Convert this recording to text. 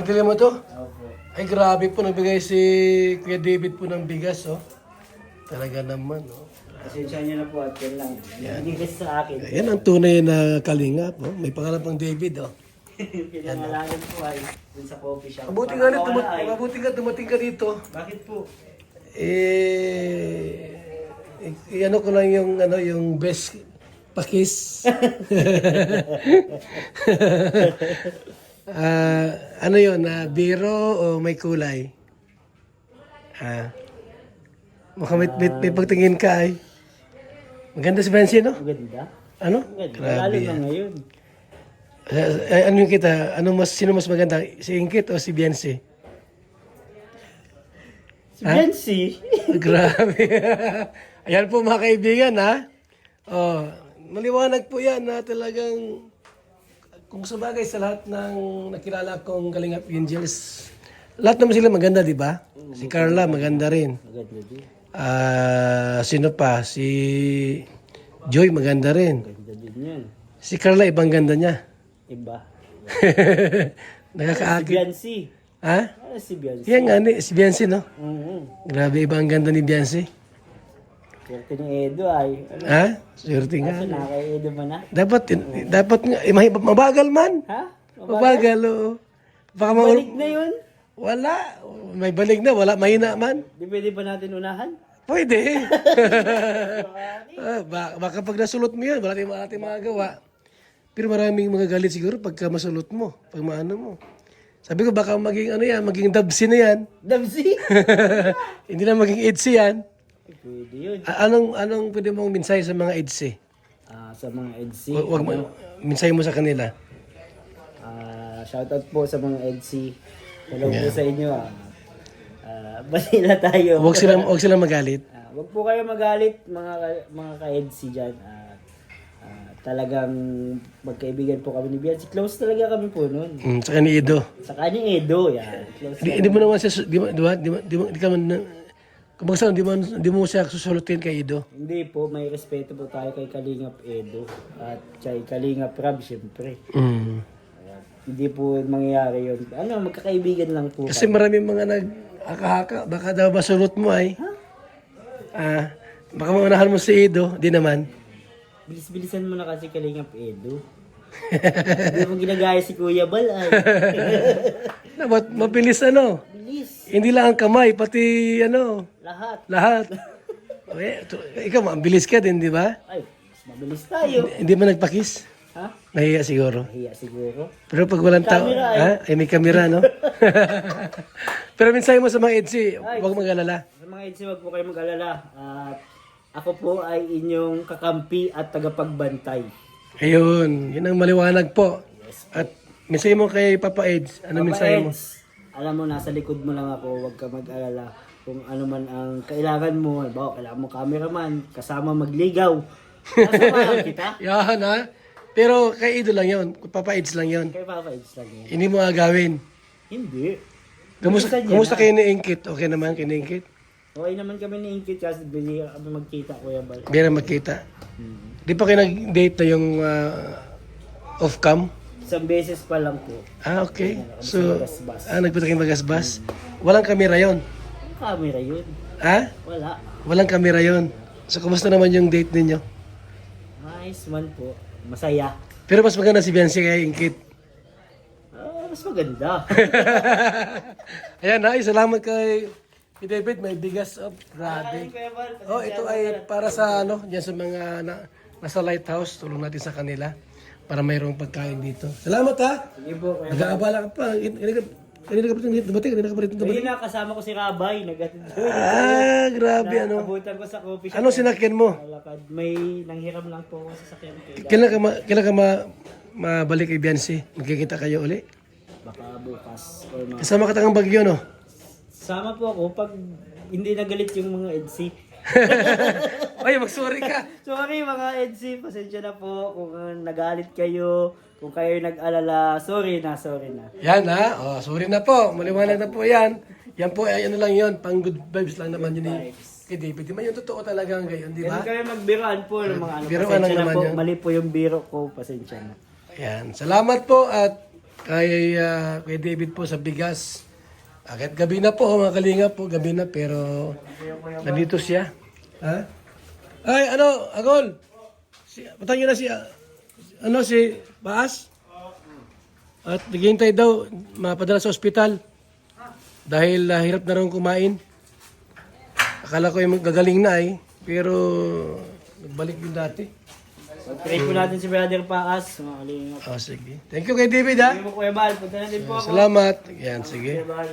Bibili mo to? Opo. Ay, grabe po. Nagbigay si Kuya David po ng bigas, oh. Talaga naman, oh. Pasensya niyo na po at yan lang. Hindi kasi sa akin. Yan ang tunay na kalingap, oh. May pangalan pang David, oh. Pinangalanan po ay dun sa coffee shop. Mabuti nga rin, Wala ay. mabuti nga dumating ka dito. Bakit po? Ano ko lang yung, yung best pakis. Ano yun, biro o may kulay? Mukhang may pagtingin ka ay. Maganda si Bensi, no? Maganda. Ano? Maganda. Grabe Lalo na yan. ngayon. Ano yung kita? Sino mas maganda? Si Ingkit o si Bensi? Si Bensi. Grabe. Ayan po mga kaibigan, ha? Oh, maliwanag po yan na talagang kung sabagay sa lahat ng nakilala kong Kalingap Angels, lahat naman sila maganda, di ba? Si Carla maganda rin. Maganda din. Sino pa? Si Joy maganda rin. Maganda din yan. Si Carla ibang ganda niya. Iba. Si Nakakaakit. Bensi. Ha? Si Bensi. Yan nga, si Biancy, no? Mm-hmm. Grabe, ibang ganda ni Biancy. Swerte ni Edo ay. Ano? Ha? Swerte nga. Kaso na kay Edo man na. Dapat nga, mabagal man. Ha? Mabagal, oo. Baka Balik na yun. wala. May balik na, wala. Mahina man. Di pwede ba natin unahan? Pwede. Baka pag nasulot mo yan, wala tayong magagawa. Pero maraming magagalit siguro pagka masulot mo, pag maano mo. Sabi ko baka maging maging dabsi na yan. Damsi? Hindi na maging EDSI yan. Pwede yun. Anong pwede mong mensahe sa mga EDSI? Sa mga EDC. Wag mo, mensahe mo sa kanila. Shoutout po sa mga EDC. Hello po sa inyo. Basila tayo. Huwag silang magalit. Wag po kayo magalit mga ka-EDC dyan. Talagang magkaibigan po kami ni Biancy. Close talaga kami po noon. Saka ni Ido. Saka ni Edo, yan. Close Hindi mo naman siya, di ka man, kumbaga di mo siya susulutin kay Ido. Hindi po, may respeto po tayo kay Kalingap Edo. At kay Kalingap Rab, syempre. Hindi po mangyayari yun. Magkakaibigan lang po. Kasi maraming mga nag-haka-haka. Baka daw masulot mo ay. Baka maunahan mo si Ido. Di naman. Bilis-bilisan mo na kasi Kalingap Edo. Hindi mo ginagaya si Kuya Bal ay. Dapat mabilis Bilis. Hindi lang ang kamay, pati Lahat. Okay, ikaw, mabilis ka din, di ba? Ay, mas mabilis tayo. Hindi mo nagpakis? Ha? Nahiya siguro. Nahiya siguro. Pero pag walang tao, Camera, ay may kamera, no? Pero mensahe mo sa mga EDSI, huwag mag-alala. Sa mga EDC, wag po kayo mag-alala. At ako po ay inyong kakampi at tagapagbantay. Ayun, yun ang maliwanag po. At mensahe mo kay Papa Eds, ano Papa mensahe mo? Eds, alam mo, nasa likod mo lang ako. Huwag ka mag-alala. Kung ano man ang kailangan mo, halimbawa, kailangan mo cameraman, kasama magligaw. Kasama kita. Yan ha. Pero kay Ido lang yun, Papa Eds lang yun. Kay Papa Eds lang yun. Hindi mo agawin. Hindi. Kumusta kayo ni Ingkit? Okay naman kay ni Ingkit? Okay naman kami ni Ingkit kasi bili kami magkita, Kuya Bal. Bira magkita. Di pa kayo nag-date na yung off-cam? Isang beses pa lang po. Okay. So, Magasbas. nagpunta kayo magasbas. Walang kamera yon. Camera yun. Ha? Wala. Walang kamera yon. So, kumusta naman yung date ninyo? Nice man po. Masaya. Pero mas maganda si Biancy kay Ingkit. Mas maganda. Ayan na, salamat kay David. May bigas. Oh, grabe. Oh, ito ay para sa diyan sa mga nasa lighthouse. Tulong natin sa kanila para mayroong pagkain dito. Salamat ha. Sige po. Nag-aabala ka pa. Kanina ka pa rin dumating. Ayun na, kasama ko si Rabay. Nag-attend. Grabe Abutan ko sa coffee shop. Ano sinakyan mo? Lakad. May nanghiram lang po ako sa sakyan. Kailan ka mabalik kay Biancy? Magkikita kayo uli? Baka bukas. Or mga... Kasama ka tangang bagyo, no? Sama po ako pag hindi nagalit yung mga EDC. Ay, mag-sorry ka. Sorry mga EDC, pasensya na po kung nagalit kayo, kung kayo nag-alala, sorry na. Yan ha. Oh, sorry na po. Maliwanag na po yan. Yan po ay ano lang yun. Pang good vibes lang naman yun kay David. Di ba yung totoo talagang gayon, di ba? Ganun kayo magbiroan po ng mga Biroan lang pasensya na naman po. yan. Mali po yung biro ko, pasensya na. Yan. Salamat po at kay David po sa bigas. Kahit gabi na po, mga kalingap po, gabi na, pero nandito siya. Ha? Ay, ano, Agol? Patay nyo na si Baas? At naghihintay daw, mapadala sa ospital. Dahil hirap na rin kumain. Akala ko yung gagaling na pero nagbalik din dati. Pag-pray po natin si Brother Paas, mga kalingap. Sige. Thank you kay David, ha? Hindi mo Kuya Bal, punta na din po ako. Salamat. Yan, sige. Kuya Bal.